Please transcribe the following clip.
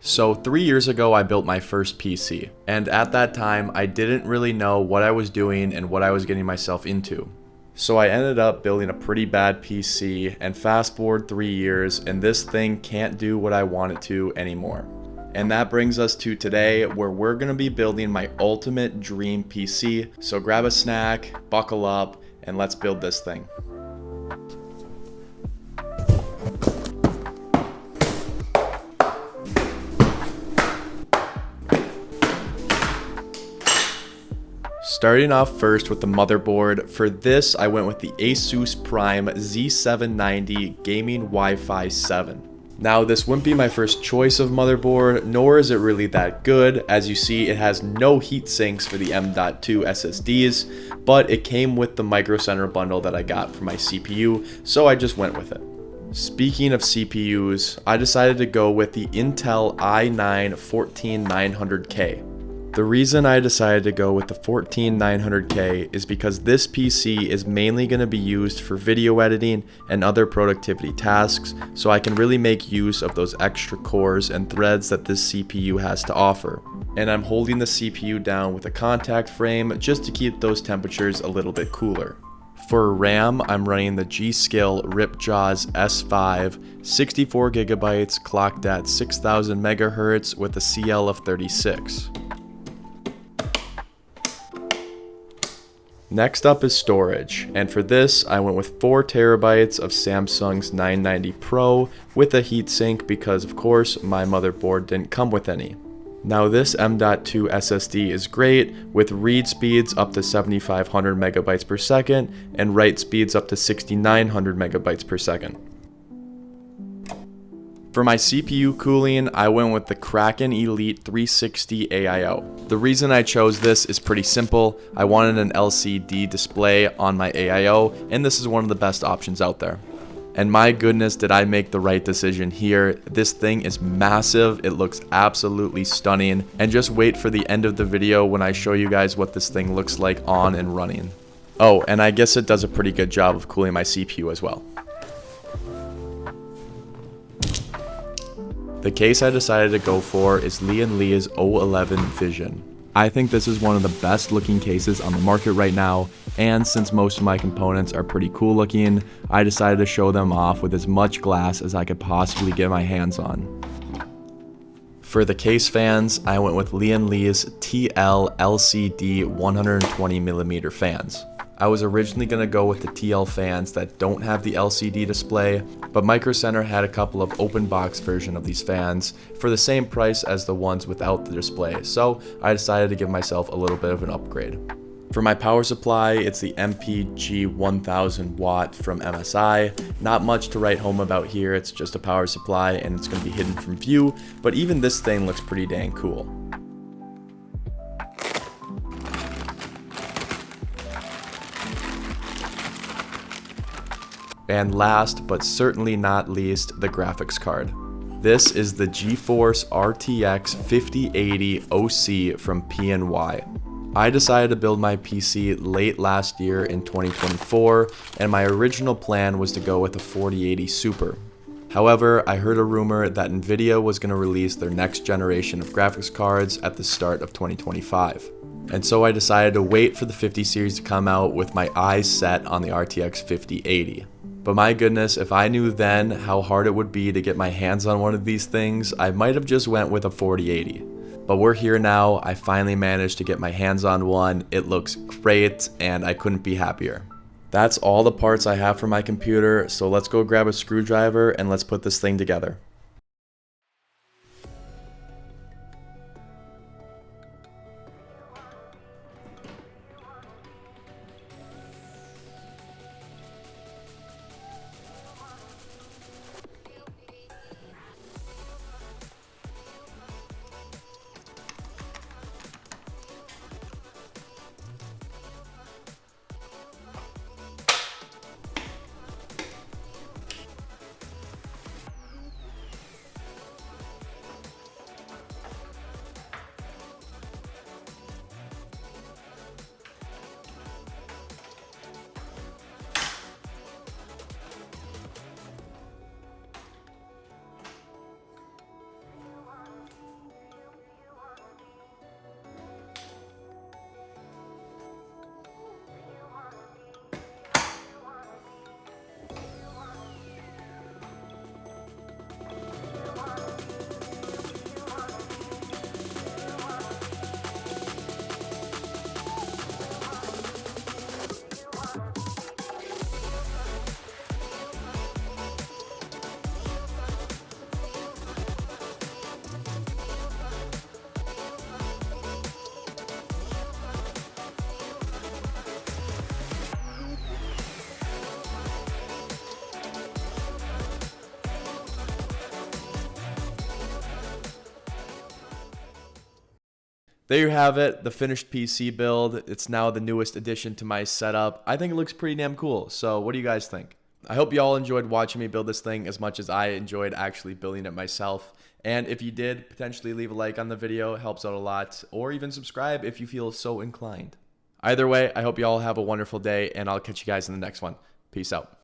So 3 years ago, I built my first PC, and at that time, I didn't really know what I was doing and what I was getting myself into. So I ended up building a pretty bad PC, and fast forward 3 years, and this thing can't do what I want it to anymore. And that brings us to today, where we're gonna be building my ultimate dream PC. So grab a snack, buckle up, and let's build this thing. Starting off first with the motherboard. For this, I went with the ASUS Prime Z790 Gaming Wi-Fi 7. Now, this wouldn't be my first choice of motherboard, nor is it really that good. As you see, it has no heat sinks for the M.2 SSDs, but it came with the Micro Center bundle that I got for my CPU, so I just went with it. Speaking of CPUs, I decided to go with the Intel i9-14900K. The reason I decided to go with the 14900K is because this PC is mainly going to be used for video editing and other productivity tasks, so I can really make use of those extra cores and threads that this CPU has to offer. And I'm holding the CPU down with a contact frame just to keep those temperatures a little bit cooler. For RAM, I'm running the GSkill Ripjaw S5, 64GB, clocked at 6000 MHz with a CL of 36. Next up is storage, and for this I went with 4 TB of Samsung's 990 Pro with a heatsink because of course my motherboard didn't come with any. Now this M.2 SSD is great with read speeds up to 7500 megabytes per second and write speeds up to 6900 megabytes per second. For my CPU cooling, I went with the Kraken Elite 360 AIO. The reason I chose this is pretty simple. I wanted an LCD display on my AIO, and this is one of the best options out there. And my goodness, did I make the right decision here. This thing is massive, it looks absolutely stunning, and just wait for the end of the video when I show you guys what this thing looks like on and running. Oh, and I guess it does a pretty good job of cooling my CPU as well. The case I decided to go for is Lian's 011 Vision. I think this is one of the best looking cases on the market right now, and since most of my components are pretty cool looking, I decided to show them off with as much glass as I could possibly get my hands on. For the case fans, I went with Lian's TL LCD 120mm fans. I was originally going to go with the TL fans that don't have the LCD display, but Micro Center had a couple of open box version of these fans for the same price as the ones without the display, so I decided to give myself a little bit of an upgrade. For my power supply, it's the MPG 1000 watt from MSI. Not much to write home about here, it's just a power supply and it's going to be hidden from view, but even this thing looks pretty dang cool. And last, but certainly not least, the graphics card. This is the GeForce RTX 5080 OC from PNY. I decided to build my PC late last year in 2024, and my original plan was to go with a 4080 Super. However, I heard a rumor that NVIDIA was going to release their next generation of graphics cards at the start of 2025. And so I decided to wait for the 50 series to come out with my eyes set on the RTX 5080. But my goodness, if I knew then how hard it would be to get my hands on one of these things, I might have just went with a 4080. But we're here now, I finally managed to get my hands on one, it looks great, and I couldn't be happier. That's all the parts I have for my computer, so let's go grab a screwdriver and let's put this thing together. there you have it, the finished PC build. It's now the newest addition to my setup. I think it looks pretty damn cool. So what do you guys think? I hope you all enjoyed watching me build this thing as much as I enjoyed actually building it myself. And if you did, potentially leave a like on the video, it helps out a lot, or even subscribe if you feel so inclined. Either way, I hope you all have a wonderful day, and I'll catch you guys in the next one. Peace out.